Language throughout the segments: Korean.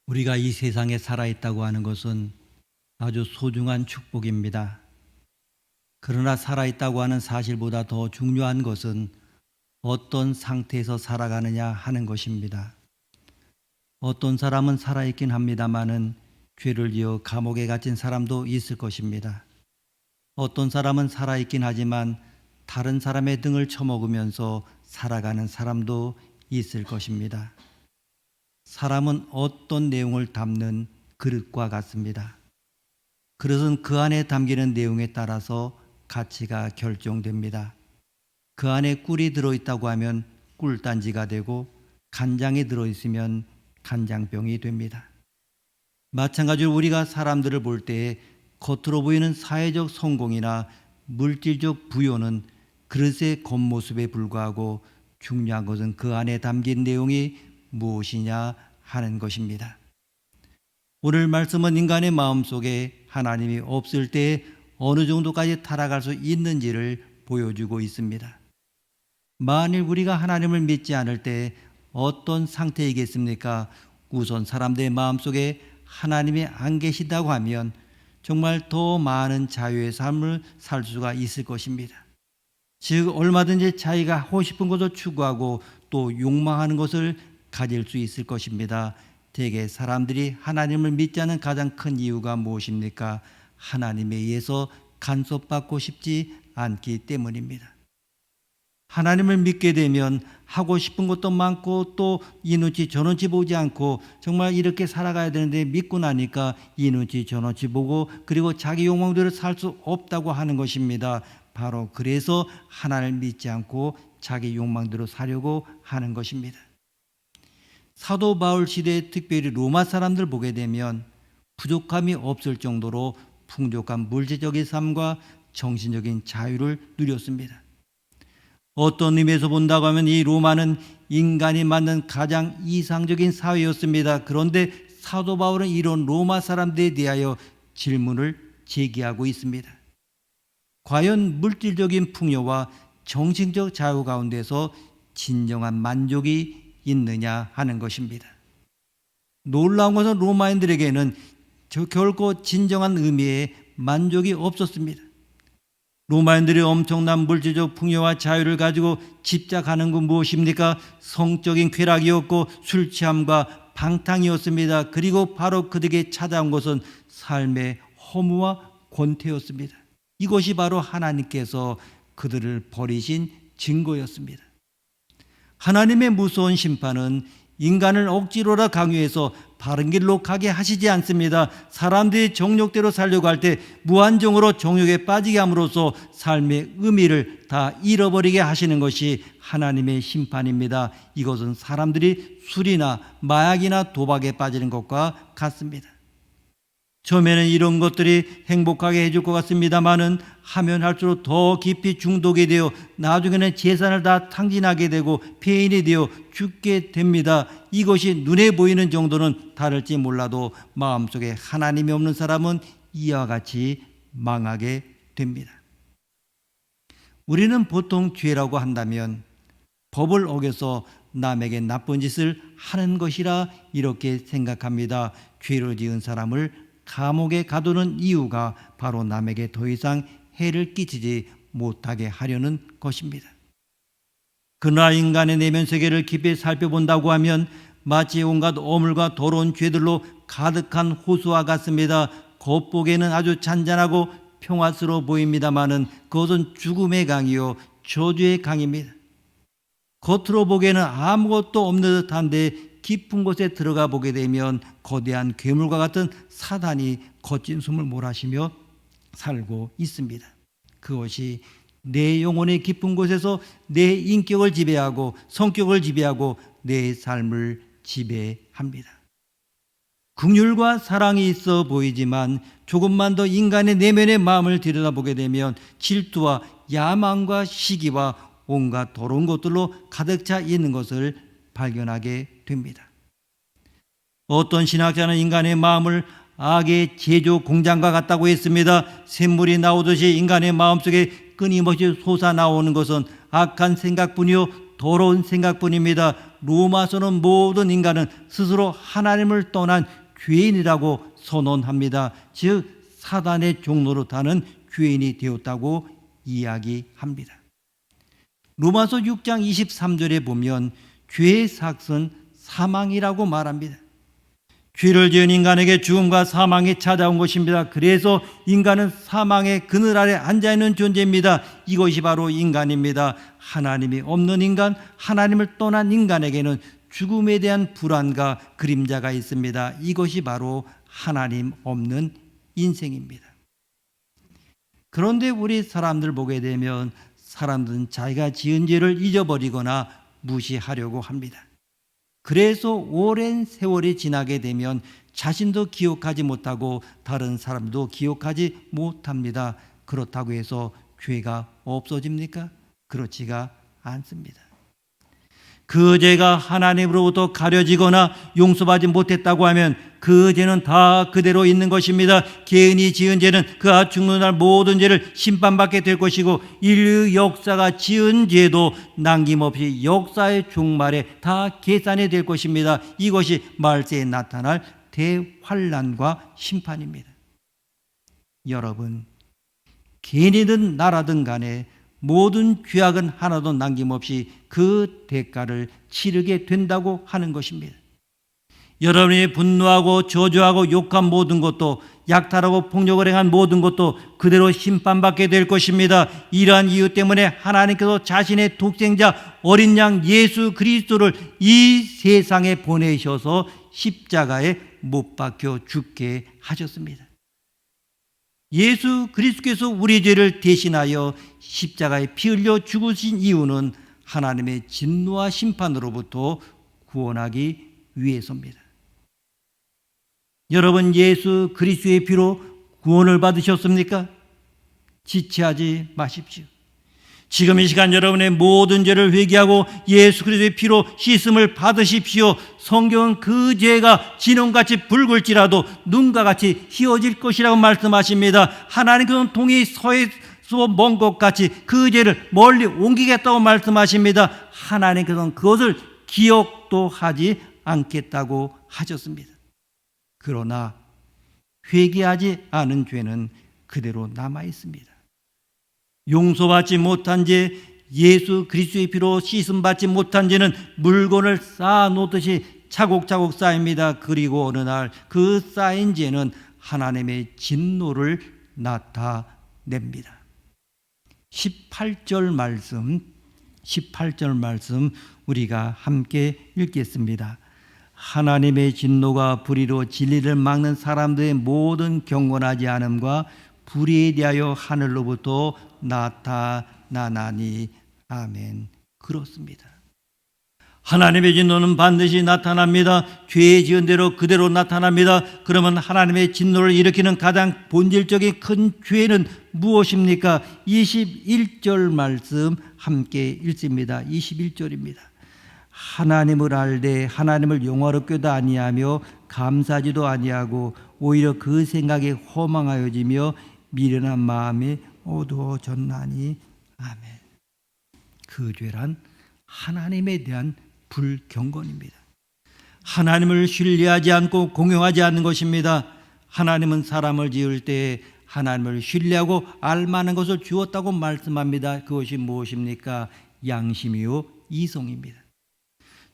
우리가 이 세상에 살아있다고 하는 것은 아주 소중한 축복입니다. 그러나 살아있다고 하는 사실보다 더 중요한 것은 어떤 상태에서 살아가느냐 하는 것입니다. 어떤 사람은 살아있긴 합니다마는 죄를 지어 감옥에 갇힌 사람도 있을 것입니다. 어떤 사람은 살아있긴 하지만 다른 사람의 등을 쳐먹으면서 살아가는 사람도 있을 것입니다. 사람은 어떤 내용을 담는 그릇과 같습니다. 그릇은 그 안에 담기는 내용에 따라서 가치가 결정됩니다. 그 안에 꿀이 들어있다고 하면 꿀단지가 되고 간장이 들어있으면 간장병이 됩니다. 마찬가지로 우리가 사람들을 볼 때에 겉으로 보이는 사회적 성공이나 물질적 부요는 그릇의 겉모습에 불과하고 중요한 것은 그 안에 담긴 내용이 무엇이냐 하는 것입니다. 오늘 말씀은 인간의 마음속에 하나님이 없을 때 어느 정도까지 타락할 수 있는지를 보여주고 있습니다. 만일 우리가 하나님을 믿지 않을 때 어떤 상태이겠습니까? 우선 사람들의 마음속에 하나님이 안 계시다고 하면 정말 더 많은 자유의 삶을 살 수가 있을 것입니다. 즉 얼마든지 자기가 하고 싶은 것을 추구하고 또 욕망하는 것을 가질 수 있을 것입니다. 대개 사람들이 하나님을 믿지 않는 가장 큰 이유가 무엇입니까? 하나님에 의해서 간섭받고 싶지 않기 때문입니다. 하나님을 믿게 되면 하고 싶은 것도 많고 또 이 눈치 저 눈치 보지 않고 정말 이렇게 살아가야 되는데 믿고 나니까 이 눈치 저 눈치 보고 그리고 자기 욕망대로 살 수 없다고 하는 것입니다. 바로 그래서 하나님을 믿지 않고 자기 욕망대로 사려고 하는 것입니다. 사도 바울 시대에 특별히 로마 사람들 보게 되면 부족함이 없을 정도로 풍족한 물질적인 삶과 정신적인 자유를 누렸습니다. 어떤 의미에서 본다고 하면 이 로마는 인간이 만든 가장 이상적인 사회였습니다. 그런데 사도 바울은 이런 로마 사람들에 대하여 질문을 제기하고 있습니다. 과연 물질적인 풍요와 정신적 자유 가운데서 진정한 만족이 있느냐 하는 것입니다. 놀라운 것은 로마인들에게는 결코 진정한 의미의 만족이 없었습니다. 로마인들이 엄청난 물질적 풍요와 자유를 가지고 집착하는 건 무엇입니까? 성적인 쾌락이었고 술 취함과 방탕이었습니다. 그리고 바로 그들에게 찾아온 것은 삶의 허무와 권태였습니다. 이것이 바로 하나님께서 그들을 버리신 증거였습니다. 하나님의 무서운 심판은 인간을 억지로라 강요해서 바른 길로 가게 하시지 않습니다. 사람들이 정욕대로 살려고 할 때 무한정으로 정욕에 빠지게 함으로써 삶의 의미를 다 잃어버리게 하시는 것이 하나님의 심판입니다. 이것은 사람들이 술이나 마약이나 도박에 빠지는 것과 같습니다. 처음에는 이런 것들이 행복하게 해줄 것 같습니다만은 하면 할수록 더 깊이 중독이 되어 나중에는 재산을 다 탕진하게 되고 폐인이 되어 죽게 됩니다. 이것이 눈에 보이는 정도는 다를지 몰라도 마음속에 하나님이 없는 사람은 이와 같이 망하게 됩니다. 우리는 보통 죄라고 한다면 법을 어겨서 남에게 나쁜 짓을 하는 것이라 이렇게 생각합니다. 죄를 지은 사람을 감옥에 가두는 이유가 바로 남에게 더 이상 해를 끼치지 못하게 하려는 것입니다. 그러나 인간의 내면 세계를 깊이 살펴본다고 하면 마치 온갖 어물과 더러운 죄들로 가득한 호수와 같습니다. 겉보기에는 아주 잔잔하고 평화스러워 보입니다마는 그것은 죽음의 강이요 저주의 강입니다. 겉으로 보기에는 아무것도 없는 듯한데 깊은 곳에 들어가 보게 되면 거대한 괴물과 같은 사단이 거친 숨을 몰아쉬며 살고 있습니다. 그것이 내 영혼의 깊은 곳에서 내 인격을 지배하고 성격을 지배하고 내 삶을 지배합니다. 긍휼과 사랑이 있어 보이지만 조금만 더 인간의 내면의 마음을 들여다보게 되면 질투와 야망과 시기와 온갖 더러운 것들로 가득 차 있는 것을 발견하게 됩니다. 어떤 신학자는 인간의 마음을 악의 제조 공장과 같다고 했습니다. 샘물이 나오듯이 인간의 마음속에 끊임없이 솟아나오는 것은 악한 생각뿐이요 더러운 생각뿐입니다. 로마서는 모든 인간은 스스로 하나님을 떠난 죄인이라고 선언합니다. 즉 사단의 종로로 타는 죄인이 되었다고 이야기합니다. 로마서 6장 23절에 보면 죄의 삭은 사망이라고 말합니다. 죄를 지은 인간에게 죽음과 사망이 찾아온 것입니다. 그래서 인간은 사망의 그늘 아래 앉아있는 존재입니다. 이것이 바로 인간입니다. 하나님이 없는 인간, 하나님을 떠난 인간에게는 죽음에 대한 불안과 그림자가 있습니다. 이것이 바로 하나님 없는 인생입니다. 그런데 우리 사람들 보게 되면 사람들은 자기가 지은 죄를 잊어버리거나 무시하려고 합니다. 그래서 오랜 세월이 지나게 되면 자신도 기억하지 못하고 다른 사람도 기억하지 못합니다. 그렇다고 해서 죄가 없어집니까? 그렇지가 않습니다. 그 죄가 하나님으로부터 가려지거나 용서받지 못했다고 하면 그 죄는 다 그대로 있는 것입니다. 개인이 지은 죄는 그가 죽는 날 모든 죄를 심판받게 될 것이고 인류 역사가 지은 죄도 남김없이 역사의 종말에 다 계산이 될 것입니다. 이것이 말세에 나타날 대환란과 심판입니다. 여러분, 개인이든 나라든 간에 모든 죄악은 하나도 남김없이 그 대가를 치르게 된다고 하는 것입니다. 여러분이 분노하고 저주하고 욕한 모든 것도, 약탈하고 폭력을 행한 모든 것도 그대로 심판받게 될 것입니다. 이러한 이유 때문에 하나님께서 자신의 독생자 어린 양 예수 그리스도를 이 세상에 보내셔서 십자가에 못 박혀 죽게 하셨습니다. 예수 그리스도께서 우리 죄를 대신하여 십자가에 피 흘려 죽으신 이유는 하나님의 진노와 심판으로부터 구원하기 위해서입니다. 여러분, 예수 그리스도의 피로 구원을 받으셨습니까? 지체하지 마십시오. 지금 이 시간 여러분의 모든 죄를 회개하고 예수 그리스도의 피로 씻음을 받으십시오. 성경은 그 죄가 진홍같이 붉을지라도 눈과 같이 희어질 것이라고 말씀하십니다. 하나님께서는 동이 서에서 먼 것 같이 그 죄를 멀리 옮기겠다고 말씀하십니다. 하나님께서는 그것을 기억도 하지 않겠다고 하셨습니다. 그러나 회개하지 않은 죄는 그대로 남아 있습니다. 용서받지 못한 죄, 예수 그리스도의 피로 씻음받지 못한 죄는 물건을 쌓아놓듯이 차곡차곡 쌓입니다. 그리고 어느 날 그 쌓인 죄는 하나님의 진노를 나타냅니다. 18절 말씀 우리가 함께 읽겠습니다. 하나님의 진노가 불의로 진리를 막는 사람들의 모든 경건하지 않음과 불의에 대하여 하늘로부터 나타나나니. 아멘. 그렇습니다. 하나님의 진노는 반드시 나타납니다. 죄의 지은 대로 그대로 나타납니다. 그러면 하나님의 진노를 일으키는 가장 본질적인 큰 죄는 무엇입니까? 21절 말씀 함께 읽습니다. 21절입니다. 하나님을 알되 하나님을 영화롭게도 아니하며 감사하지도 아니하고 오히려 그 생각에 허망하여지며 미련한 마음이 어두워졌나니. 아멘. 그 죄란 하나님에 대한 불경건입니다. 하나님을 신뢰하지 않고 공경하지 않는 것입니다. 하나님은 사람을 지을 때 하나님을 신뢰하고 알만한 것을 주었다고 말씀합니다. 그것이 무엇입니까? 양심이요 이성입니다.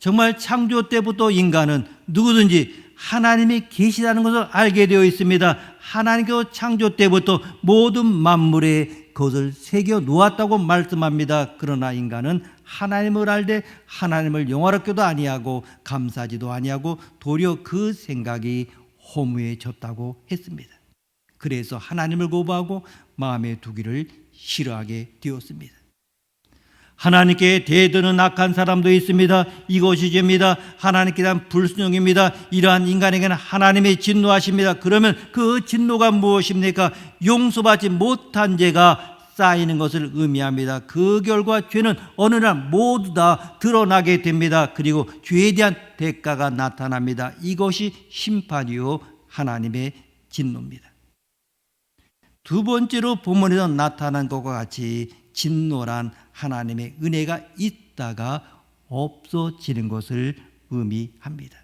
정말 창조 때부터 인간은 누구든지 하나님이 계시다는 것을 알게 되어 있습니다. 하나님께서 창조 때부터 모든 만물에 그것을 새겨 놓았다고 말씀합니다. 그러나 인간은 하나님을 알되 하나님을 영화롭게도 아니하고 감사하지도 아니하고 도리어 그 생각이 허무해졌다고 했습니다. 그래서 하나님을 거부하고 마음에 두기를 싫어하게 되었습니다. 하나님께 대드는 악한 사람도 있습니다. 이것이 죄입니다. 하나님께 대한 불순종입니다. 이러한 인간에게는 하나님의 진노하십니다. 그러면 그 진노가 무엇입니까? 용서받지 못한 죄가 쌓이는 것을 의미합니다. 그 결과 죄는 어느 날 모두 다 드러나게 됩니다. 그리고 죄에 대한 대가가 나타납니다. 이것이 심판이요 하나님의 진노입니다. 두 번째로 본문에서 나타난 것과 같이 진노란 하나님의 은혜가 있다가 없어지는 것을 의미합니다.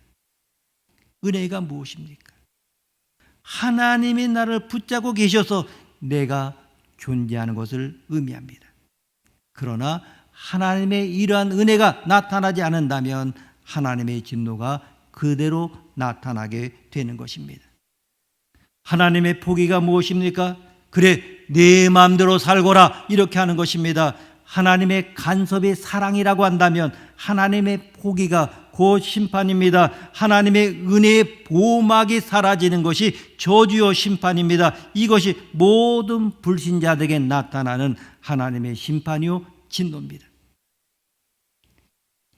은혜가 무엇입니까? 하나님이 나를 붙잡고 계셔서 내가 존재하는 것을 의미합니다. 그러나 하나님의 이러한 은혜가 나타나지 않는다면 하나님의 진노가 그대로 나타나게 되는 것입니다. 하나님의 포기가 무엇입니까? 그래, 내 마음대로 살거라, 이렇게 하는 것입니다. 하나님의 간섭이 사랑이라고 한다면 하나님의 포기가 곧 심판입니다. 하나님의 은혜의 보호막이 사라지는 것이 저주요 심판입니다. 이것이 모든 불신자들에게 나타나는 하나님의 심판이요 진노입니다.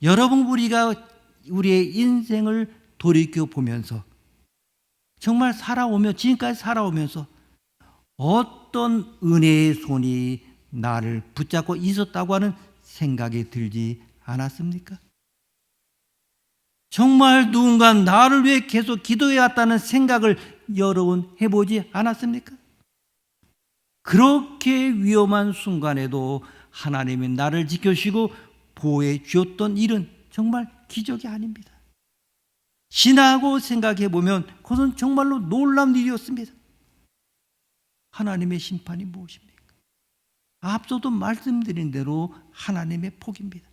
여러분, 우리가 우리의 인생을 돌이켜 보면서 정말 지금까지 살아오면서 어떤 은혜의 손이 나를 붙잡고 있었다고 하는 생각이 들지 않았습니까? 정말 누군가 나를 위해 계속 기도해왔다는 생각을 여러분 해보지 않았습니까? 그렇게 위험한 순간에도 하나님이 나를 지켜주시고 보호해 주었던 일은 정말 기적이 아닙니다. 지나고 생각해 보면 그것은 정말로 놀라운 일이었습니다. 하나님의 심판이 무엇입니까? 앞서도 말씀드린 대로 하나님의 복입니다.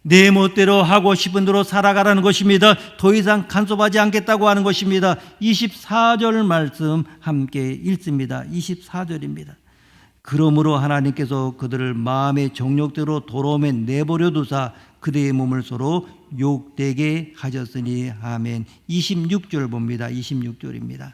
내 멋대로 하고 싶은 대로 살아가라는 것입니다. 더 이상 간섭하지 않겠다고 하는 것입니다. 24절 말씀 함께 읽습니다. 24절입니다. 그러므로 하나님께서 그들을 마음의 정욕대로 도로움에 내버려 두사 그들의 몸을 서로 욕되게 하셨으니 아멘. 26절 봅니다. 26절입니다.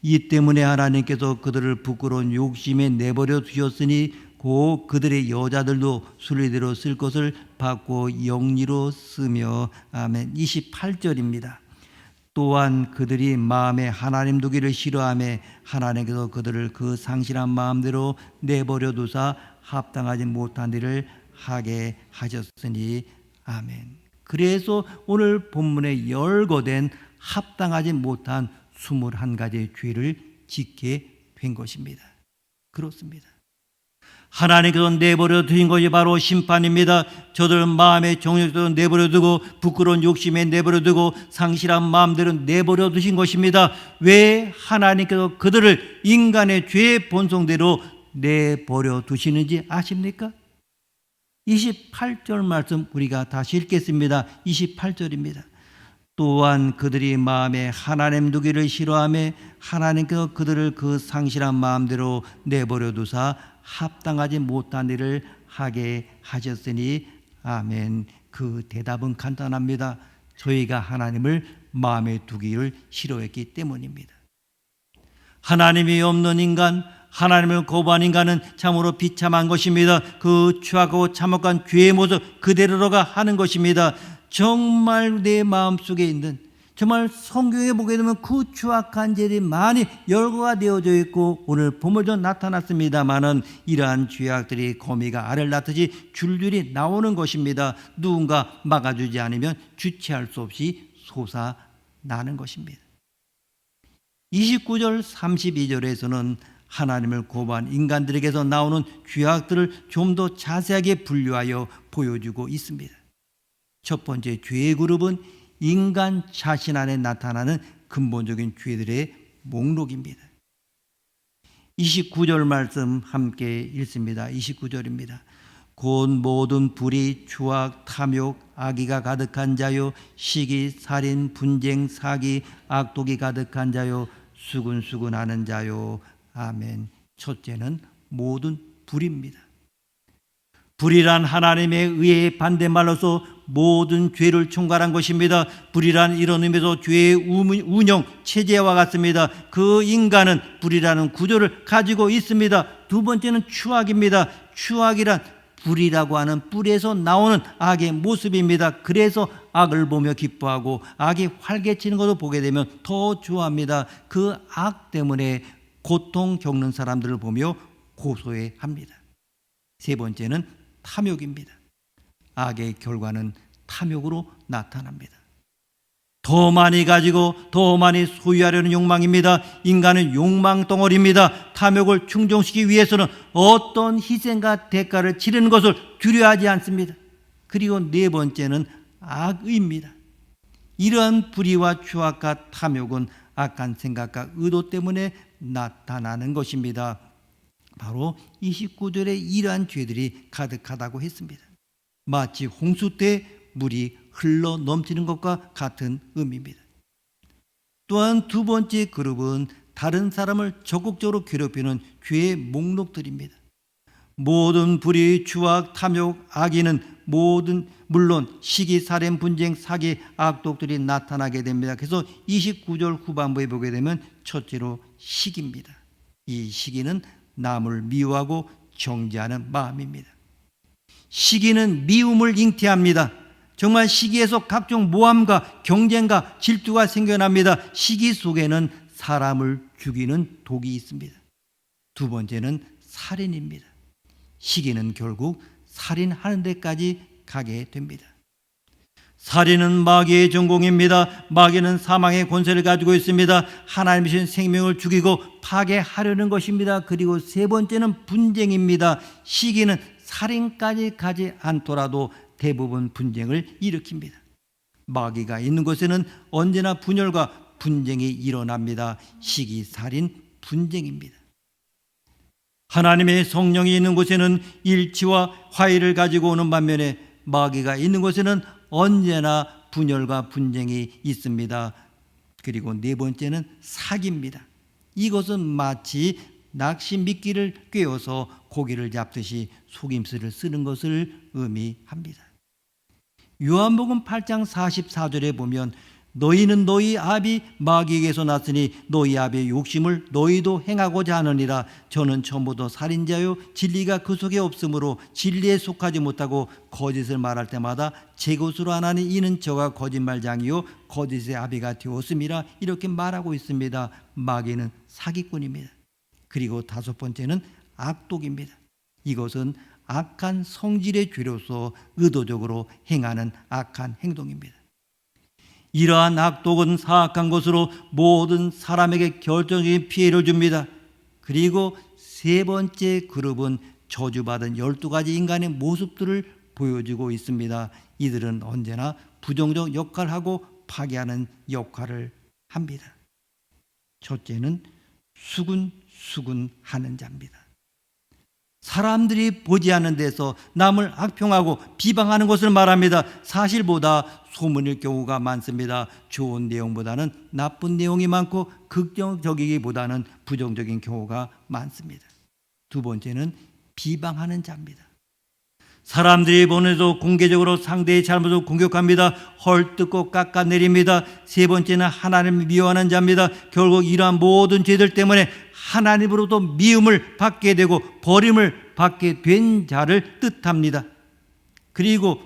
이 때문에 하나님께서 그들을 부끄러운 욕심에 내버려 두셨으니 곧 그들의 여자들도 순리대로 쓸 것을 받고 영리로 쓰며 아멘. 28절입니다. 또한 그들이 마음에 하나님 두기를 싫어하며 하나님께서 그들을 그 상실한 마음대로 내버려 두사 합당하지 못한 일을 하게 하셨으니 아멘. 그래서 오늘 본문에 열거된 합당하지 못한 21가지의 죄를 짓게 된 것입니다. 그렇습니다. 하나님께서 내버려 두신 것이 바로 심판입니다. 저들 마음의 정욕대로 내버려 두고 부끄러운 욕심에 내버려 두고 상실한 마음대로 내버려 두신 것입니다. 왜 하나님께서 그들을 인간의 죄의 본성대로 내버려 두시는지 아십니까? 28절 말씀 우리가 다시 읽겠습니다. 28절입니다. 또한 그들이 마음에 하나님 두기를 싫어하며 하나님께서 그들을 그 상실한 마음대로 내버려 두사 합당하지 못한 일을 하게 하셨으니 아멘. 그 대답은 간단합니다. 저희가 하나님을 마음에 두기를 싫어했기 때문입니다. 하나님이 없는 인간, 하나님을 거부한 인간은 참으로 비참한 것입니다. 그 추악하고 참혹한 죄의 모습 그대로가 하는 것입니다. 정말 내 마음속에 있는, 정말 성경에 보게 되면 그 추악한 죄들이 많이 열거가 되어져 있고 오늘 본문도 나타났습니다마는 이러한 죄악들이 거미가 알을 낳듯이 줄줄이 나오는 것입니다. 누군가 막아주지 않으면 주체할 수 없이 솟아나는 것입니다. 29절 32절에서는 하나님을 거부한 인간들에게서 나오는 죄악들을 좀 더 자세하게 분류하여 보여주고 있습니다. 첫 번째 죄의 그룹은 인간 자신 안에 나타나는 근본적인 죄들의 목록입니다. 29절 말씀 함께 읽습니다. 29절입니다. 곧 모든 불의, 추악, 탐욕, 악의가 가득한 자요, 시기, 살인, 분쟁, 사기, 악독이 가득한 자요, 수근수근하는 자요. 아멘. 첫째는 모든 불입니다. 불이란 하나님의 의의 반대말로서 모든 죄를 총괄한 것입니다. 불이란 이런 의미에서 죄의 운영 체제와 같습니다. 그 인간은 불이라는 구조를 가지고 있습니다. 두 번째는 추악입니다. 추악이란 불이라고 하는 뿔에서 나오는 악의 모습입니다. 그래서 악을 보며 기뻐하고 악이 활개치는 것을 보게 되면 더 좋아합니다. 그 악 때문에 고통 겪는 사람들을 보며 고소해합니다. 세 번째는 탐욕입니다. 악의 결과는 탐욕으로 나타납니다. 더 많이 가지고 더 많이 소유하려는 욕망입니다. 인간은 욕망 덩어리입니다. 탐욕을 충족시키기 위해서는 어떤 희생과 대가를 치르는 것을 두려워하지 않습니다. 그리고 네 번째는 악의입니다. 이러한 불의와 추악과 탐욕은 악한 생각과 의도 때문에 나타나는 것입니다. 바로 29절에 이러한 죄들이 가득하다고 했습니다. 마치 홍수 때 물이 흘러 넘치는 것과 같은 의미입니다. 또한 두 번째 그룹은 다른 사람을 적극적으로 괴롭히는 죄의 목록들입니다. 모든 불의, 추악, 탐욕, 악의는 물론 시기, 살인, 분쟁, 사기, 악독들이 나타나게 됩니다. 그래서 29절 후반부에 보게 되면 첫째로 시기입니다. 이 시기는 남을 미워하고 정죄하는 마음입니다. 시기는 미움을 잉태합니다. 정말 시기에서 각종 모함과 경쟁과 질투가 생겨납니다. 시기 속에는 사람을 죽이는 독이 있습니다. 두 번째는 살인입니다. 시기는 결국 살인하는 데까지 가게 됩니다. 살인은 마귀의 전공입니다. 마귀는 사망의 권세를 가지고 있습니다. 하나님이신 생명을 죽이고 파괴하려는 것입니다. 그리고 세 번째는 분쟁입니다. 시기는 살인까지 가지 않더라도 대부분 분쟁을 일으킵니다. 마귀가 있는 곳에는 언제나 분열과 분쟁이 일어납니다. 시기, 살인, 분쟁입니다. 하나님의 성령이 있는 곳에는 일치와 화해를 가지고 오는 반면에 마귀가 있는 곳에는 언제나 분열과 분쟁이 있습니다. 그리고 네 번째는 사기입니다. 이것은 마치 낚시 미끼를 꿰어서 고기를 잡듯이 속임수를 쓰는 것을 의미합니다. 요한복음 8장 44절에 보면 너희는 너희 아비 마귀에게서 났으니 너희 아비의 욕심을 너희도 행하고자 하느니라. 저는 처음부터 살인자요 진리가 그 속에 없으므로 진리에 속하지 못하고 거짓을 말할 때마다 제 것으로 하나니 이는 저가 거짓말장이요 거짓의 아비가 되었음이라. 이렇게 말하고 있습니다. 마귀는 사기꾼입니다. 그리고 다섯 번째는 악독입니다. 이것은 악한 성질의 죄로서 의도적으로 행하는 악한 행동입니다. 이러한 악독은 사악한 것으로 모든 사람에게 결정적인 피해를 줍니다. 그리고 세 번째 그룹은 저주받은 12가지 인간의 모습들을 보여주고 있습니다. 이들은 언제나 부정적 역할을 하고 파괴하는 역할을 합니다. 첫째는 수군수군하는 자입니다. 사람들이 보지 않는 데서 남을 악평하고 비방하는 것을 말합니다. 사실보다 소문일 경우가 많습니다. 좋은 내용보다는 나쁜 내용이 많고 긍정적이기보다는 부정적인 경우가 많습니다. 두 번째는 비방하는 자입니다. 사람들이 보내도 공개적으로 상대의 잘못을 공격합니다. 헐뜯고 깎아내립니다. 세 번째는 하나님을 미워하는 자입니다. 결국 이러한 모든 죄들 때문에 하나님으로부터 미움을 받게 되고 버림을 받게 된 자를 뜻합니다. 그리고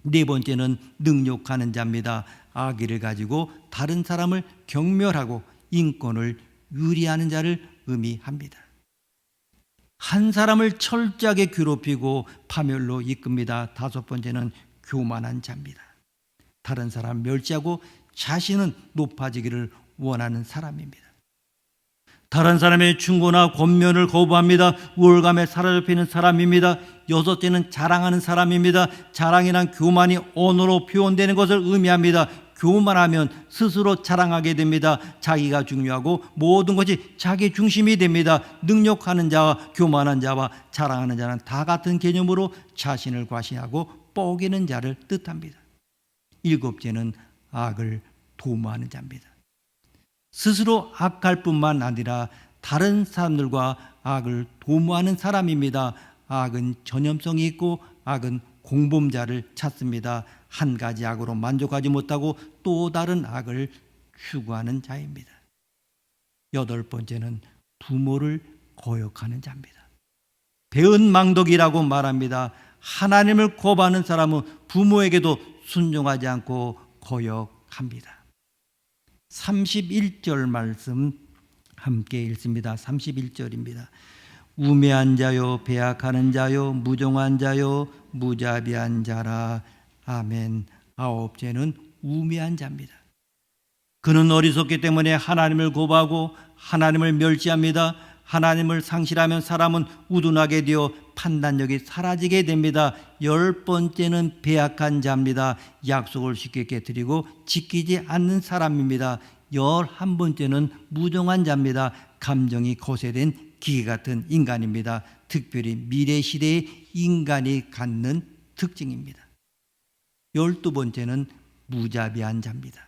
네 번째는 능욕하는 자입니다. 악의를 가지고 다른 사람을 경멸하고 인권을 유리하는 자를 의미합니다. 한 사람을 철저하게 괴롭히고 파멸로 이끕니다. 다섯 번째는 교만한 자입니다. 다른 사람 멸시하고 자신은 높아지기를 원하는 사람입니다. 다른 사람의 충고나 권면을 거부합니다. 우월감에 사로잡히는 사람입니다. 여섯째는 자랑하는 사람입니다. 자랑이란 교만이 언어로 표현되는 것을 의미합니다. 교만하면 스스로 자랑하게 됩니다. 자기가 중요하고 모든 것이 자기 중심이 됩니다. 능력하는 자와 교만한 자와 자랑하는 자는 다 같은 개념으로 자신을 과시하고 뻐기는 자를 뜻합니다. 일곱째는 악을 도모하는 자입니다. 스스로 악할 뿐만 아니라 다른 사람들과 악을 도모하는 사람입니다. 악은 전염성이 있고 악은 공범자를 찾습니다. 한 가지 악으로 만족하지 못하고 또 다른 악을 추구하는 자입니다. 여덟 번째는 부모를 거역하는 자입니다. 배은망덕이라고 말합니다. 하나님을 거부하는 사람은 부모에게도 순종하지 않고 거역합니다. 31절 말씀 함께 읽습니다. 31절입니다. 우매한 자요, 배악하는 자요, 무정한 자요, 무자비한 자라. 아멘. 아홉째는 우매한 자입니다. 그는 어리석기 때문에 하나님을 거부하고 하나님을 멸시합니다. 하나님을 상실하면 사람은 우둔하게 되어 판단력이 사라지게 됩니다. 10번째는 배약한 자입니다. 약속을 쉽게 깨뜨리고 지키지 않는 사람입니다. 11번째는 무정한 자입니다. 감정이 거세된 기계 같은 인간입니다. 특별히 미래 시대의 인간이 갖는 특징입니다. 12번째는 무자비한 자입니다.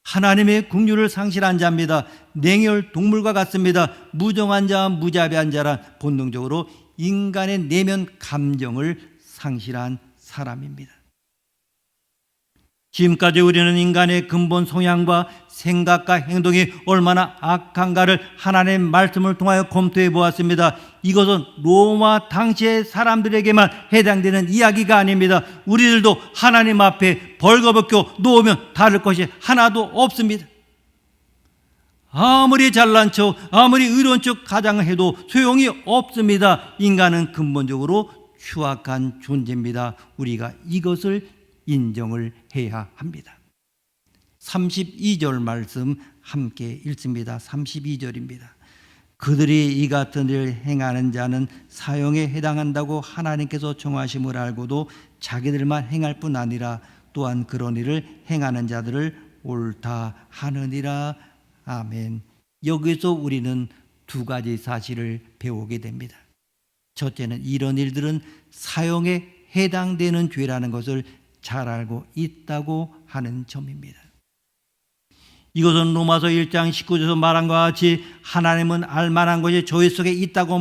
하나님의 긍휼을 상실한 자입니다. 냉혈 동물과 같습니다. 무정한 자와 무자비한 자란 본능적으로 인간의 내면 감정을 상실한 사람입니다. 지금까지 우리는 인간의 근본 성향과 생각과 행동이 얼마나 악한가를 하나님의 말씀을 통하여 검토해 보았습니다. 이것은 로마 당시의 사람들에게만 해당되는 이야기가 아닙니다. 우리들도 하나님 앞에 벌거벗겨 놓으면 다를 것이 하나도 없습니다. 아무리 잘난 척, 아무리 의로운 척 가장해도 소용이 없습니다. 인간은 근본적으로 추악한 존재입니다. 우리가 이것을 인정을 해야 합니다. 32절 말씀 함께 읽습니다. 32절입니다. 그들이 이 같은 일을 행하는 자는 사형에 해당한다고 하나님께서 정하심을 알고도 자기들만 행할 뿐 아니라 또한 그런 일을 행하는 자들을 옳다 하느니라. 아멘. 여기서 우리는 두 가지 사실을 배우게 됩니다. 첫째는 이런 일들은 사형에 해당되는 죄라는 것을 잘 알고 있다고 하는 점입니다. 이것은 로마서 1장 19절에서 말한 것과 같이 하나님은 알만한 것이 저희 속에 있다고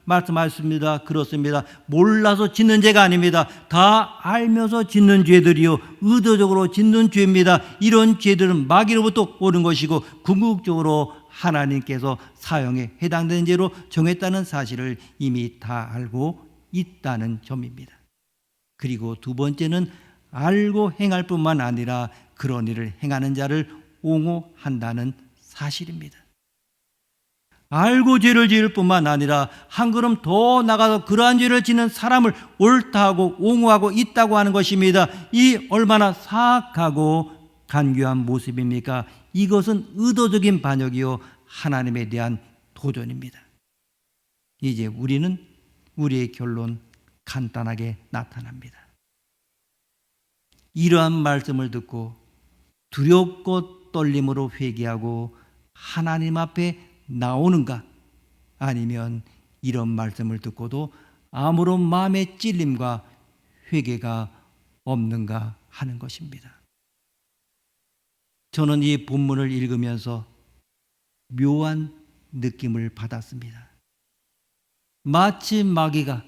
말씀하셨습니다. 그렇습니다. 몰라서 짓는 죄가 아닙니다. 다 알면서 짓는 죄들이요, 의도적으로 짓는 죄입니다. 이런 죄들은 마귀로부터 오는 것이고 궁극적으로 하나님께서 사형에 해당되는 죄로 정했다는 사실을 이미 다 알고 있다는 점입니다. 그리고 두 번째는 알고 행할 뿐만 아니라 그런 일을 행하는 자를 옹호한다는 사실입니다. 알고 죄를 지을 뿐만 아니라 한 걸음 더 나가서 그러한 죄를 짓는 사람을 옳다고 옹호하고 있다고 하는 것입니다. 이 얼마나 사악하고 간교한 모습입니까? 이것은 의도적인 반역이요 하나님에 대한 도전입니다. 이제 우리의 결론 간단하게 나타납니다. 이러한 말씀을 듣고 두렵고 떨림으로 회개하고 하나님 앞에 나오는가? 아니면 이런 말씀을 듣고도 아무런 마음의 찔림과 회개가 없는가 하는 것입니다. 저는 이 본문을 읽으면서 묘한 느낌을 받았습니다. 마치 마귀가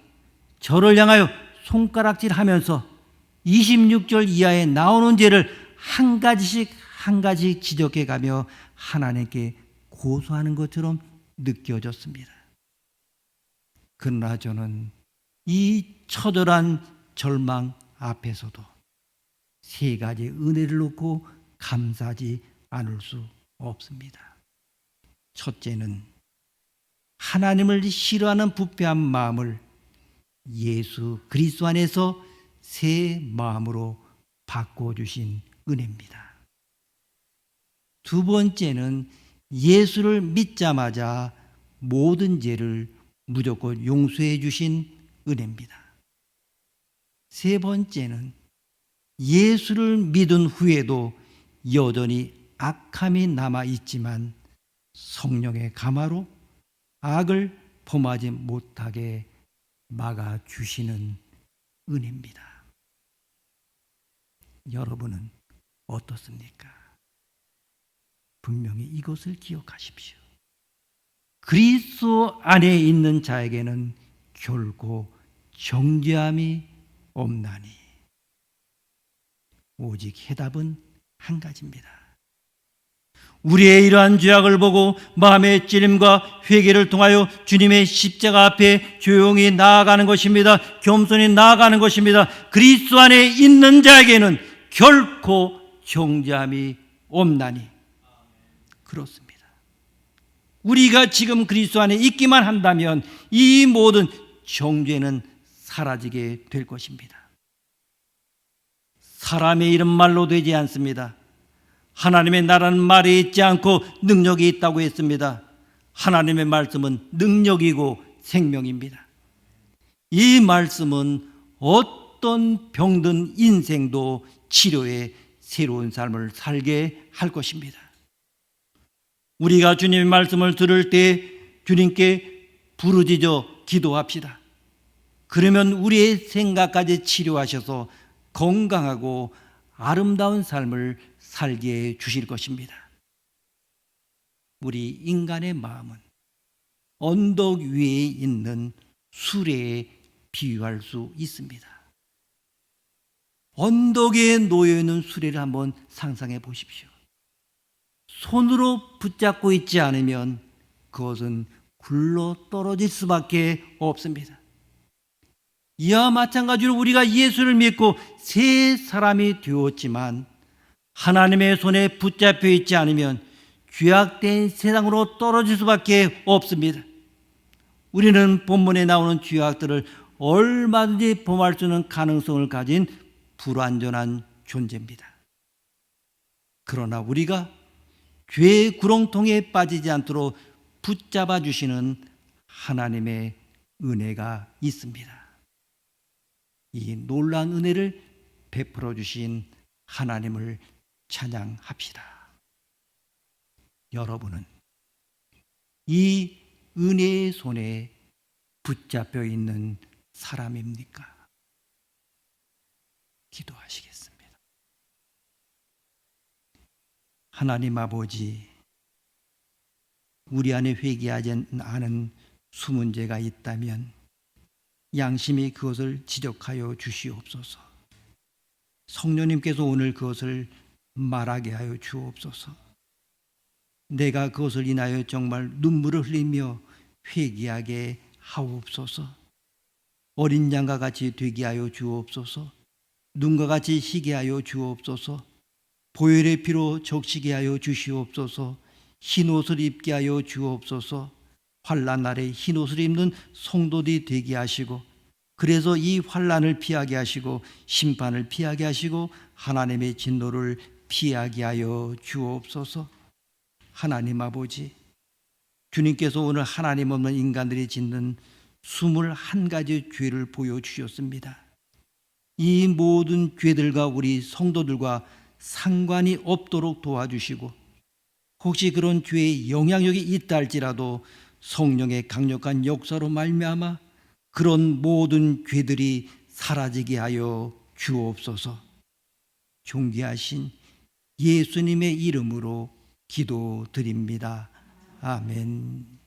저를 향하여 손가락질하면서 26절 이하에 나오는 죄를 한 가지씩 지적해가며 하나님께 고소하는 것처럼 느껴졌습니다. 그러나 저는 이 처절한 절망 앞에서도 세 가지 은혜를 놓고 감사하지 않을 수 없습니다. 첫째는 하나님을 싫어하는 부패한 마음을 예수 그리스도 안에서 새 마음으로 바꿔주신 은혜입니다. 두 번째는 예수를 믿자마자 모든 죄를 무조건 용서해 주신 은혜입니다. 세 번째는 예수를 믿은 후에도 여전히 악함이 남아있지만 성령의 감화로 악을 범하지 못하게 막아주시는 은혜입니다. 여러분은 어떻습니까? 분명히 이것을 기억하십시오. 그리스도 안에 있는 자에게는 결코 정죄함이 없나니 오직 해답은 한 가지입니다. 우리의 이러한 죄악을 보고 마음의 찔림과 회개를 통하여 주님의 십자가 앞에 조용히 나아가는 것입니다. 겸손히 나아가는 것입니다. 그리스도 안에 있는 자에게는 결코 정죄함이 없나니. 그렇습니다. 우리가 지금 그리스도 안에 있기만 한다면 이 모든 정죄는 사라지게 될 것입니다. 사람의 이름 말로 되지 않습니다. 하나님의 나라는 말에 있지 않고 능력이 있다고 했습니다. 하나님의 말씀은 능력이고 생명입니다. 이 말씀은 어떤 병든 인생도 치료의 새로운 삶을 살게 할 것입니다. 우리가 주님의 말씀을 들을 때 주님께 부르짖어 기도합시다. 그러면 우리의 생각까지 치료하셔서 건강하고 아름다운 삶을 살게 해 주실 것입니다. 우리 인간의 마음은 언덕 위에 있는 수레에 비유할 수 있습니다. 언덕에 놓여 있는 수레를 한번 상상해 보십시오. 손으로 붙잡고 있지 않으면 그것은 굴러 떨어질 수밖에 없습니다. 이와 마찬가지로 우리가 예수를 믿고 새 사람이 되었지만 하나님의 손에 붙잡혀 있지 않으면 죄악된 세상으로 떨어질 수밖에 없습니다. 우리는 본문에 나오는 죄악들을 얼마든지 범할 수 있는 가능성을 가진 불완전한 존재입니다. 그러나 우리가 죄의 구렁텅이에 빠지지 않도록 붙잡아 주시는 하나님의 은혜가 있습니다. 이 놀라운 은혜를 베풀어 주신 하나님을 찬양합시다. 여러분은 이 은혜의 손에 붙잡혀 있는 사람입니까? 기도하시겠습니다. 하나님 아버지, 우리 안에 회개하지 않은 수문제가 있다면 양심이 그것을 지적하여 주시옵소서. 성령님께서 오늘 그것을 말하게 하여 주옵소서. 내가 그것을 인하여 정말 눈물을 흘리며 회개하게 하옵소서. 어린 양과 같이 되게 하여 주옵소서. 눈과 같이 희게 하여 주옵소서. 보혈의 피로 적시게 하여 주시옵소서. 흰 옷을 입게 하여 주옵소서. 환난 날에 흰 옷을 입는 성도들이 되게 하시고, 그래서 이 환난을 피하게 하시고 심판을 피하게 하시고 하나님의 진노를 피하게 하여 주옵소서. 하나님 아버지, 주님께서 오늘 하나님 없는 인간들이 짓는 21가지 죄를 보여주셨습니다. 이 모든 죄들과 우리 성도들과 상관이 없도록 도와주시고, 혹시 그런 죄의 영향력이 있다 할지라도 성령의 강력한 역사로 말미암아 그런 모든 죄들이 사라지게 하여 주옵소서. 존귀하신 예수님의 이름으로 기도드립니다. 아멘.